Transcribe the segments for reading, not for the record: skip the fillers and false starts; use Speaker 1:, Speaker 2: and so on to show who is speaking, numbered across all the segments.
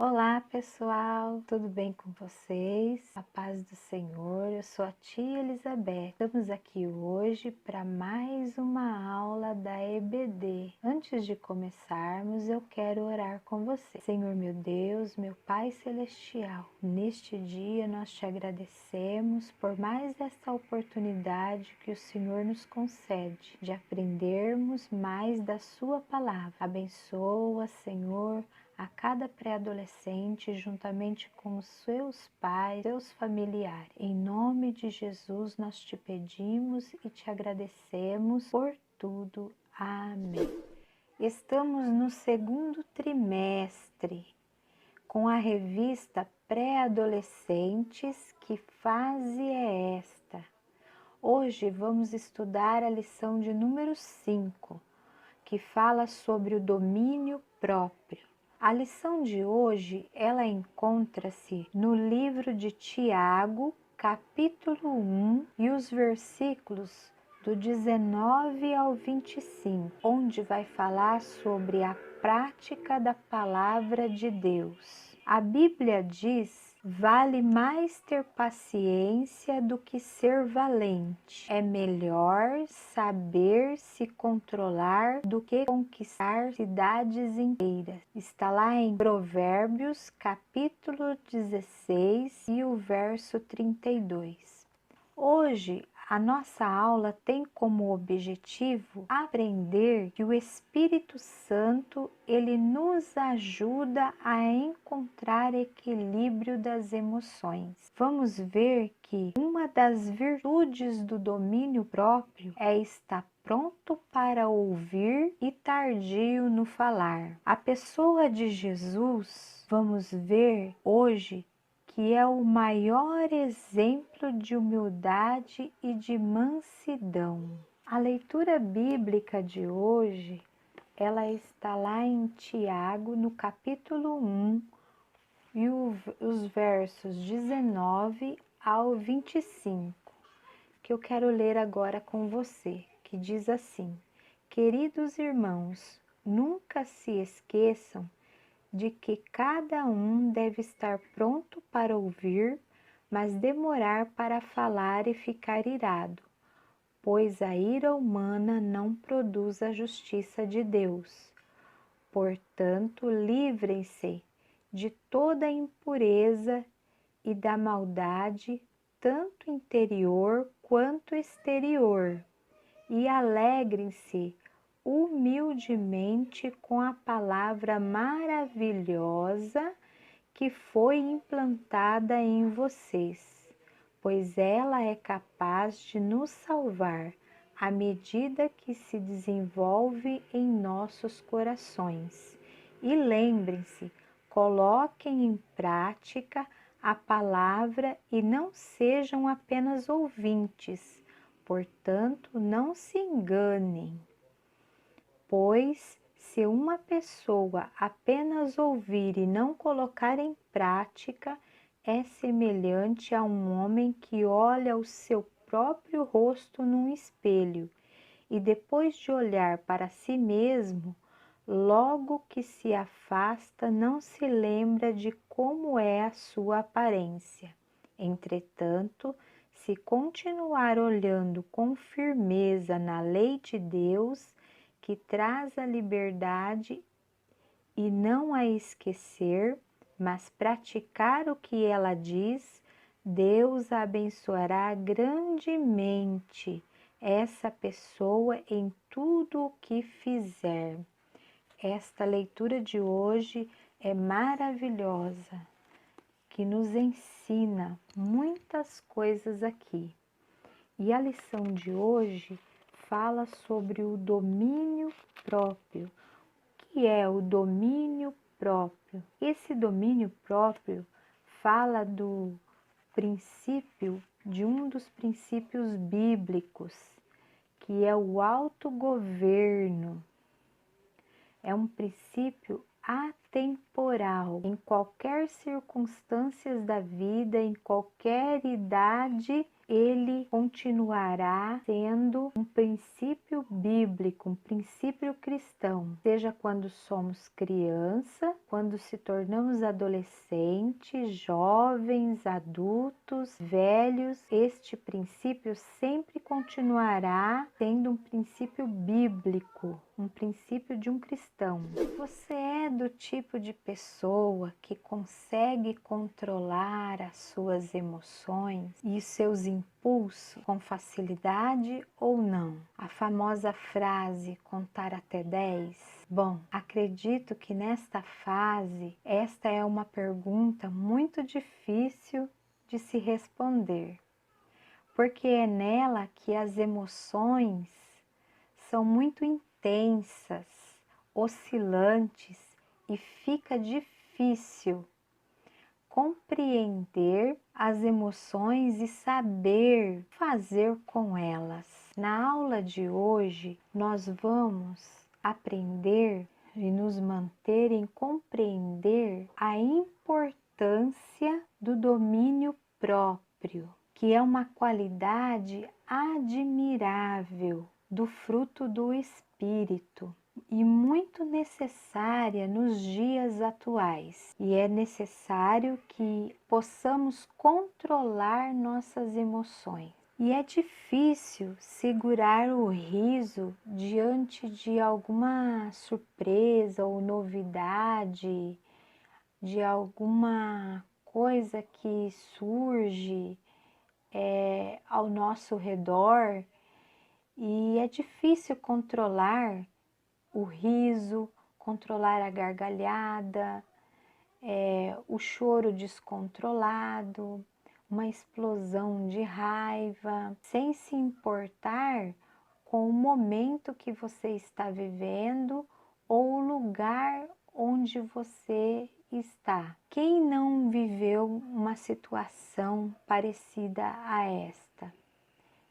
Speaker 1: Olá pessoal, tudo bem com vocês? A paz do Senhor, eu sou a tia Elizabeth. Estamos aqui hoje para mais uma aula da EBD. Antes de começarmos, eu quero orar com você. Senhor meu Deus, meu Pai Celestial, neste dia nós te agradecemos por mais essa oportunidade que o Senhor nos concede de aprendermos mais da sua palavra. Abençoa, Senhor, a cada pré-adolescente, juntamente com os seus pais, seus familiares. Em nome de Jesus, nós te pedimos e te agradecemos por tudo. Amém. Estamos no segundo trimestre, com a revista Pré-Adolescentes. Que fase é esta? Hoje vamos estudar a lição de número 5, que fala sobre o domínio próprio. A lição de hoje, ela encontra-se no livro de Tiago, capítulo 1, e os versículos do 19 ao 25, onde vai falar sobre a prática da palavra de Deus. A Bíblia diz: vale mais ter paciência do que ser valente. É melhor saber se controlar do que conquistar cidades inteiras. Está lá em Provérbios, capítulo 16 e o verso 32. Hoje, a nossa aula tem como objetivo aprender que o Espírito Santo, ele nos ajuda a encontrar equilíbrio das emoções. Vamos ver que uma das virtudes do domínio próprio é estar pronto para ouvir e tardio no falar. A pessoa de Jesus, vamos ver hoje, que é o maior exemplo de humildade e de mansidão. A leitura bíblica de hoje, ela está lá em Tiago, no capítulo 1, e os versos 19 ao 25, que eu quero ler agora com você, que diz assim: queridos irmãos, nunca se esqueçam de que cada um deve estar pronto para ouvir, mas demorar para falar e ficar irado, pois a ira humana não produz a justiça de Deus. Portanto, livrem-se de toda impureza e da maldade, tanto interior quanto exterior, e alegrem-se humildemente com a palavra maravilhosa que foi implantada em vocês, pois ela é capaz de nos salvar à medida que se desenvolve em nossos corações. E lembrem-se, coloquem em prática a palavra e não sejam apenas ouvintes. Portanto, não se enganem, pois se uma pessoa apenas ouvir e não colocar em prática, é semelhante a um homem que olha o seu próprio rosto num espelho e depois de olhar para si mesmo, logo que se afasta, não se lembra de como é a sua aparência. Entretanto, se continuar olhando com firmeza na lei de Deus, que traz a liberdade, e não a esquecer, mas praticar o que ela diz, Deus abençoará grandemente essa pessoa em tudo o que fizer. Esta leitura de hoje é maravilhosa, que nos ensina muitas coisas aqui. E a lição de hoje fala sobre o domínio próprio. O que é o domínio próprio? Esse domínio próprio fala do princípio, de um dos princípios bíblicos, que é o autogoverno. É um princípio atemporal, em qualquer circunstâncias da vida, em qualquer idade ele continuará sendo um princípio bíblico, um princípio cristão, seja quando somos criança, quando se tornamos adolescentes, jovens, adultos, velhos, este princípio sempre continuará sendo um princípio bíblico, um princípio de um cristão. Você é do tipo de pessoa que consegue controlar as suas emoções e os seus impulsos com facilidade ou não? A famosa frase contar até 10? Bom, acredito que nesta fase, esta é uma pergunta muito difícil de se responder, porque é nela que as emoções são muito intensas, oscilantes e fica difícil compreender as emoções e saber fazer com elas. Na aula de hoje, nós vamos aprender e nos manter em compreender a importância do domínio próprio, que é uma qualidade admirável do fruto do Espírito e muito necessária nos dias atuais. E é necessário que possamos controlar nossas emoções. E é difícil segurar o riso diante de alguma surpresa ou novidade, de alguma coisa que surge ao nosso redor. E é difícil controlar o riso, controlar a gargalhada, o choro descontrolado, uma explosão de raiva, sem se importar com o momento que você está vivendo ou o lugar onde você está. Quem não viveu uma situação parecida a esta?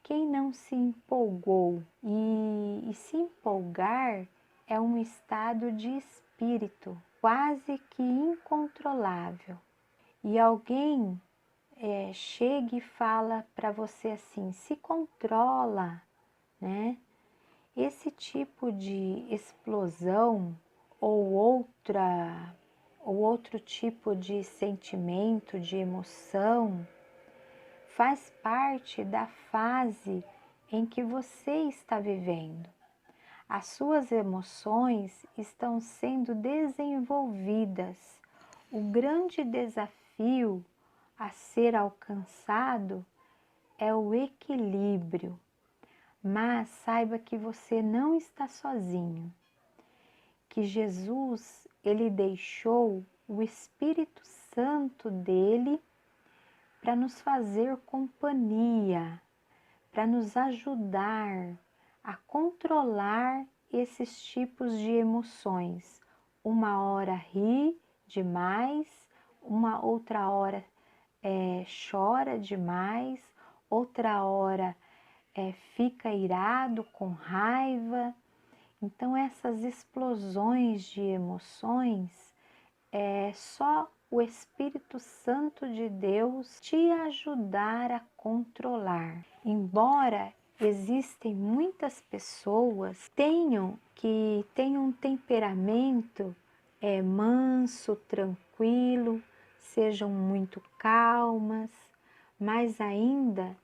Speaker 1: Quem não se empolgou? E se empolgar é um estado de espírito quase que incontrolável. E alguém chega e fala para você assim, se controla, né? Esse tipo de explosão ou outro tipo de sentimento, de emoção, faz parte da fase em que você está vivendo. As suas emoções estão sendo desenvolvidas. O grande desafio a ser alcançado é o equilíbrio. Mas saiba que você não está sozinho. Que Jesus, ele deixou o Espírito Santo dele para nos fazer companhia, para nos ajudar a controlar esses tipos de emoções. Uma hora ri demais, uma outra hora chora demais, outra hora fica irado, com raiva. Então essas explosões de emoções só o Espírito Santo de Deus te ajudar a controlar. Embora existem muitas pessoas que tenham um temperamento manso, tranquilo, sejam muito calmas, mas ainda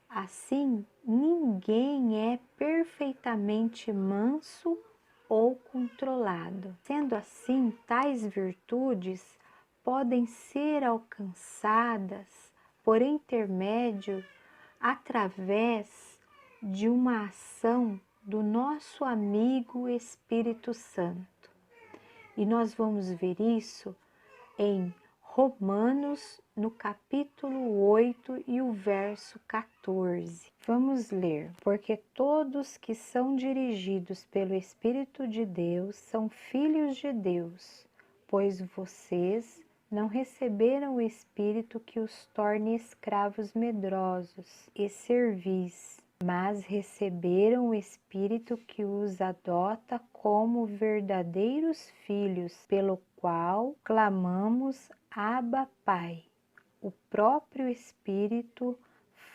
Speaker 1: assim ninguém é perfeitamente manso ou controlado. Sendo assim, tais virtudes podem ser alcançadas por intermédio através de uma ação do nosso amigo Espírito Santo. E nós vamos ver isso em Romanos, no capítulo 8 e o verso 14. Vamos ler. Porque todos que são dirigidos pelo Espírito de Deus são filhos de Deus, pois vocês não receberam o Espírito que os torne escravos medrosos e servis, mas receberam o Espírito que os adota como verdadeiros filhos, pelo qual clamamos Abba, Pai. O próprio Espírito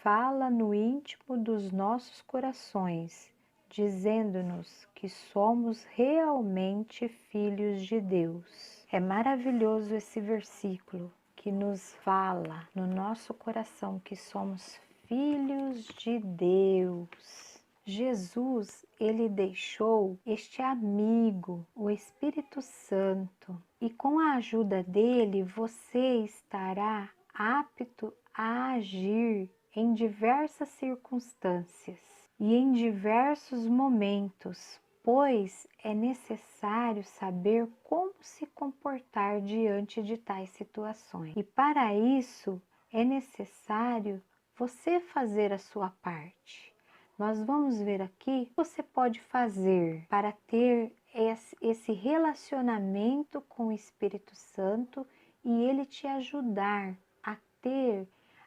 Speaker 1: fala no íntimo dos nossos corações, dizendo-nos que somos realmente filhos de Deus. É maravilhoso esse versículo que nos fala no nosso coração que somos filhos de Deus. Jesus, ele deixou este amigo, o Espírito Santo, e com a ajuda dele você estará apto a agir em diversas circunstâncias e em diversos momentos, pois é necessário saber como se comportar diante de tais situações. E para isso é necessário você fazer a sua parte. Nós vamos ver aqui o que você pode fazer para ter esse relacionamento com o Espírito Santo e ele te ajudar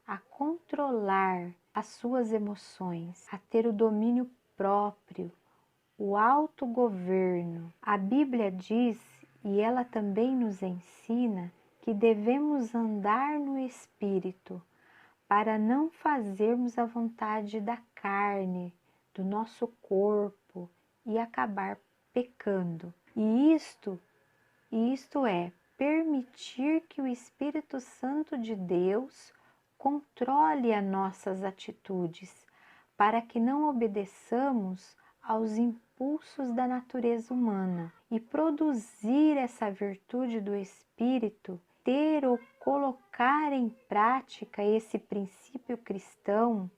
Speaker 1: a controlar as suas emoções, a ter o domínio próprio, o autogoverno. A Bíblia diz, e ela também nos ensina, que devemos andar no Espírito para não fazermos a vontade da carne, do nosso corpo e acabar pecando. E isto é permitir que o Espírito Santo de Deus controle as nossas atitudes, para que não obedeçamos aos impulsos da natureza humana. E produzir essa virtude do Espírito, ter ou colocar em prática esse princípio cristão,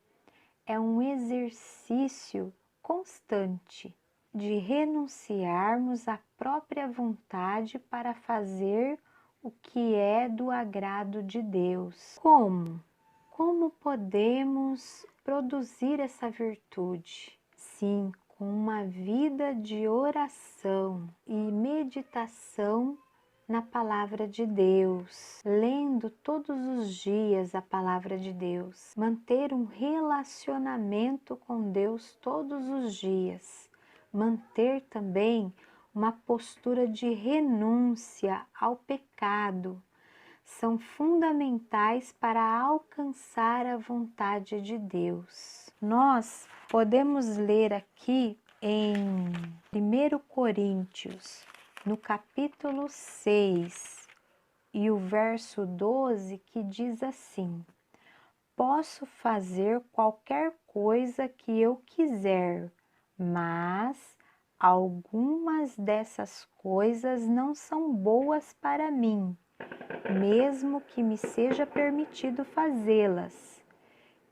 Speaker 1: é um exercício constante de renunciarmos à própria vontade para fazer o que é do agrado de Deus. Como? Como podemos produzir essa virtude? Sim, com uma vida de oração e meditação na palavra de Deus, lendo todos os dias a palavra de Deus, manter um relacionamento com Deus todos os dias, manter também uma postura de renúncia ao pecado, são fundamentais para alcançar a vontade de Deus. Nós podemos ler aqui em 1 Coríntios, no capítulo 6 e o verso 12, que diz assim: posso fazer qualquer coisa que eu quiser, mas algumas dessas coisas não são boas para mim, mesmo que me seja permitido fazê-las.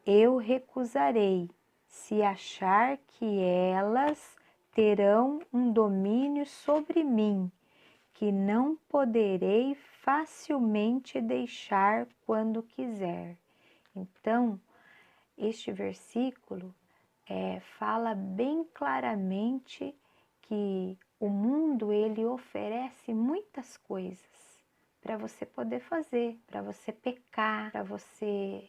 Speaker 1: Eu recusarei, se achar que elas terão um domínio sobre mim, que não poderei facilmente deixar quando quiser. Então, este versículo fala bem claramente que o mundo ele oferece muitas coisas para você poder fazer, para você pecar,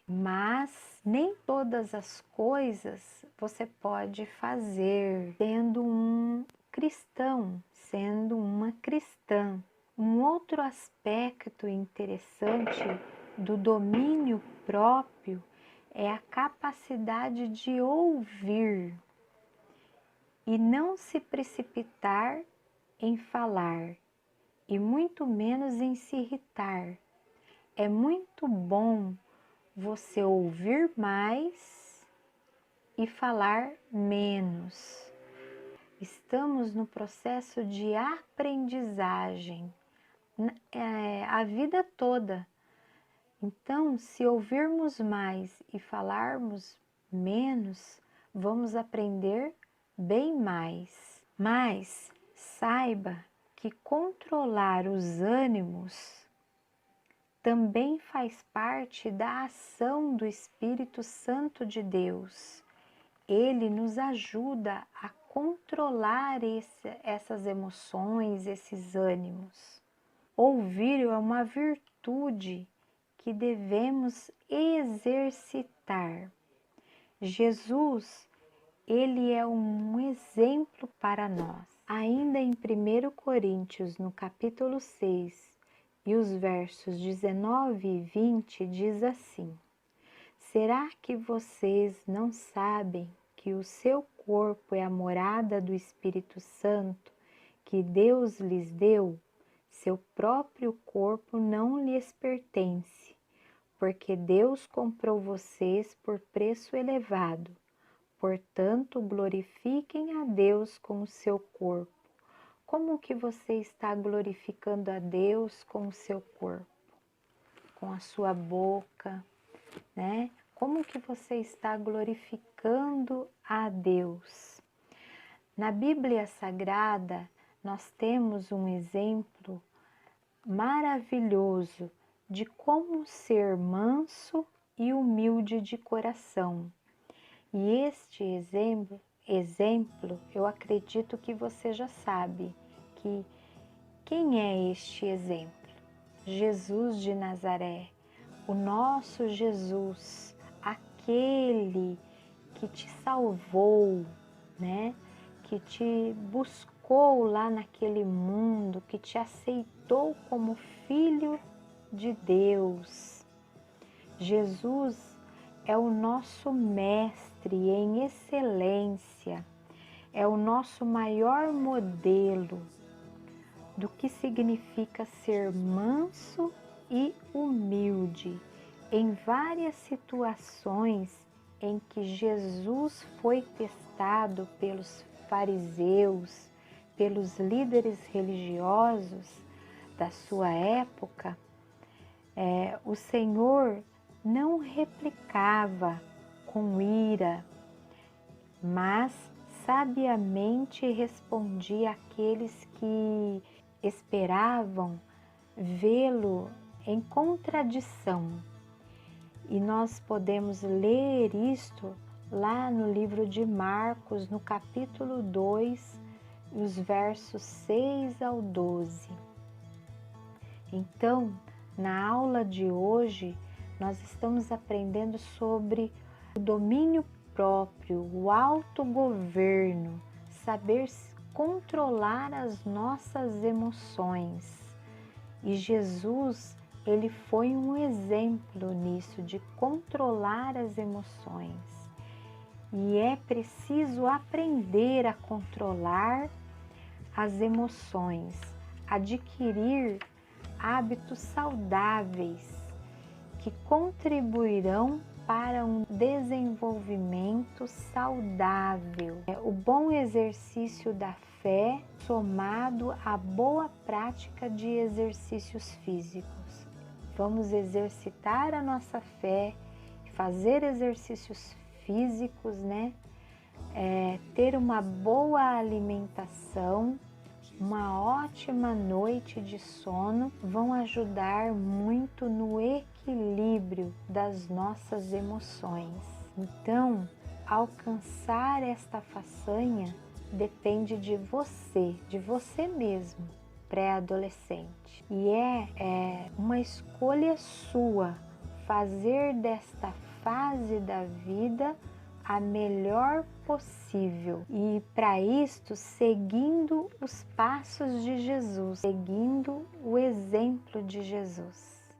Speaker 1: mas nem todas as coisas você pode fazer sendo um cristão, sendo uma cristã. Um outro aspecto interessante do domínio próprio é a capacidade de ouvir e não se precipitar em falar, e muito menos em se irritar. É muito bom você ouvir mais e falar menos. Estamos no processo de aprendizagem a vida toda. Então, se ouvirmos mais e falarmos menos, vamos aprender bem mais. Mas saiba que controlar os ânimos também faz parte da ação do Espírito Santo de Deus. Ele nos ajuda a controlar essas emoções, esses ânimos. Ouvir é uma virtude que devemos exercitar. Jesus, ele é um exemplo para nós. Ainda em 1 Coríntios, no capítulo 6, e os versos 19 e 20, diz assim: Será que vocês não sabem que o seu corpo é a morada do Espírito Santo que Deus lhes deu? Seu próprio corpo não lhes pertence, porque Deus comprou vocês por preço elevado. Portanto, glorifiquem a Deus com o seu corpo. Como que você está glorificando a Deus com o seu corpo? Com a sua boca, né? Como que você está glorificando a Deus? Na Bíblia Sagrada, nós temos um exemplo maravilhoso de como ser manso e humilde de coração. E este exemplo, eu acredito que você já sabe que quem é este exemplo? Jesus de Nazaré, o nosso Jesus, aquele que te salvou, né? Que te buscou lá naquele mundo, que te aceitou como filho de Deus. Jesus é o nosso mestre em excelência, é o nosso maior modelo do que significa ser manso e humilde. Em várias situações em que Jesus foi testado pelos fariseus, pelos líderes religiosos da sua época, o Senhor não replicava com ira, mas sabiamente respondia àqueles que esperavam vê-lo em contradição. E nós podemos ler isto lá no livro de Marcos, no capítulo 2, os versos 6 ao 12. Então, na aula de hoje, nós estamos aprendendo sobre o domínio próprio, o autogoverno, saber controlar as nossas emoções. E Jesus, ele foi um exemplo nisso, de controlar as emoções. E é preciso aprender a controlar as emoções, adquirir hábitos saudáveis que contribuirão para um desenvolvimento saudável. O bom exercício da fé somado à boa prática de exercícios físicos. Vamos exercitar a nossa fé, fazer exercícios físicos, né? Ter uma boa alimentação, uma ótima noite de sono vão ajudar muito no equilíbrio das nossas emoções. Então, alcançar esta façanha depende de você mesmo, pré-adolescente. E é uma escolha sua fazer desta fase da vida a melhor possível, e para isto seguindo os passos de Jesus, seguindo o exemplo de Jesus.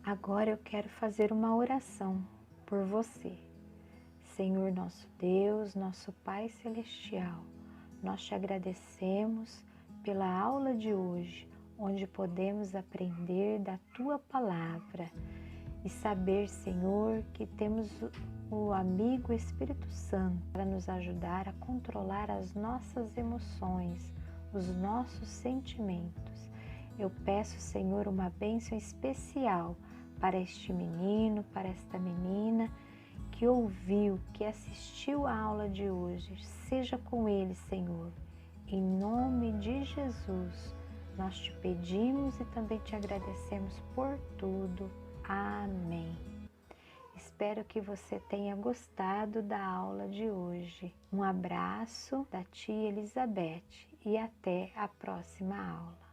Speaker 1: Agora eu quero fazer uma oração por você. Senhor nosso Deus, nosso Pai Celestial, nós te agradecemos pela aula de hoje, onde podemos aprender da Tua Palavra e saber, Senhor, que temos o amigo Espírito Santo para nos ajudar a controlar as nossas emoções, os nossos sentimentos. Eu peço, Senhor, uma bênção especial para este menino, para esta menina que ouviu, que assistiu a aula de hoje. Seja com ele, Senhor. Em nome de Jesus, nós te pedimos e também te agradecemos por tudo. Amém. Espero que você tenha gostado da aula de hoje. Um abraço da tia Elizabeth e até a próxima aula.